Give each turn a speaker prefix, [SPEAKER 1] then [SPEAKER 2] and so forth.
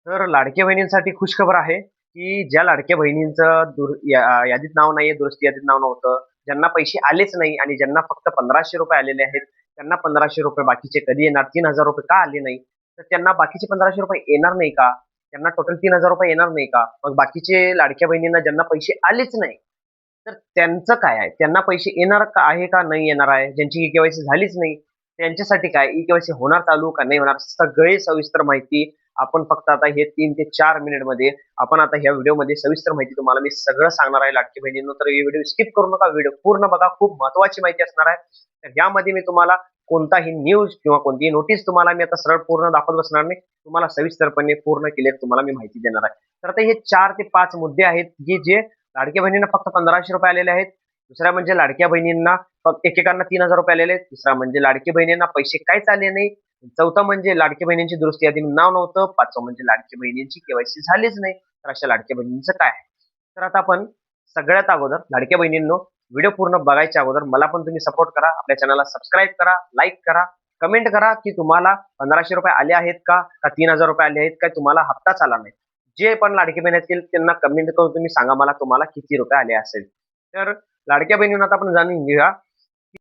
[SPEAKER 1] तर लाडक्या बहिणींसाठी खुशखबर आहे, की ज्या लाडक्या बहिणींचं यादीत नाव नाहीये, दुरुस्ती यादीत नाव नव्हतं, ज्यांना पैसे आलेच नाही आणि ज्यांना फक्त ₹1500 आलेले आहेत, त्यांना ₹1500 बाकीचे कधी येणार? ₹3000 का आले नाही? तर त्यांना बाकीचे ₹1500 येणार नाही का? त्यांना टोटल ₹3000 येणार नाही का? मग बाकीचे लाडक्या बहिणींना ज्यांना पैसे आलेच नाही, तर त्यांचं काय आहे? त्यांना पैसे येणार का आहे का नाही येणार आहे? ज्यांची ई-के-वाय-सी झालीच नाही, त्यांच्यासाठी काय? ई-के-वाय-सी होणार चालू का नाही होणार? सगळी सविस्तर माहिती आपण फक्त आता हे 3 ते 4 मिनिटमध्ये आपण आता ह्या व्हिडिओमध्ये सविस्तर माहिती तुम्हाला मी सगळं सांगणार आहे लाडकी बहिणींनो. तर हे व्हिडिओ स्किप करू नका. व्हिडिओ पूर्ण बघा. खूप महत्त्वाची माहिती असणार आहे. तर यामध्ये मी तुम्हाला कोणताही न्यूज किंवा कोणतीही नोटीस तुम्हाला मी आता सरळ पूर्ण दाखवत बसणार नाही. तुम्हाला सविस्तरपणे पूर्ण क्लिअर तुम्हाला मी माहिती देणार आहे. तर आता हे 4 ते 5 मुद्दे आहेत, की जे लाडक्या बहिणींना फक्त ₹1500 आलेले आहेत. दुसरा म्हणजे लाडक्या बहिणींना एकेकांना ₹3000 आलेले आहेत. तिसरा म्हणजे लाडकी बहिणींना पैसे काहीच आले नाही. चौथं म्हणजे लाडकी बहिणींची दुरुस्ती यादीत नाव नव्हतं. पाचवं म्हणजे लाडकी बहिणींची के-वाय-सी झालीच नाही. तर अशा लाडक्या बहिणींचं काय आहे? तर आता आपण सगळ्यात अगोदर लाडक्या बहिणींनो, व्हिडिओ पूर्ण बघायच्या अगोदर मला पण तुम्ही सपोर्ट करा. आपल्या चॅनलला सबस्क्राईब करा, लाईक करा, कमेंट करा, की तुम्हाला ₹1500 आले आहेत का? का ₹3000 आले आहेत? का तुम्हाला हप्ताच आला नाही? जे पण लाडकी बहीण असतील त्यांना कमेंट करून तुम्ही सांगा मला तुम्हाला किती रुपये आले असेल. तर लाडक्या बहिणींनो आता आपण जाणून घेऊया,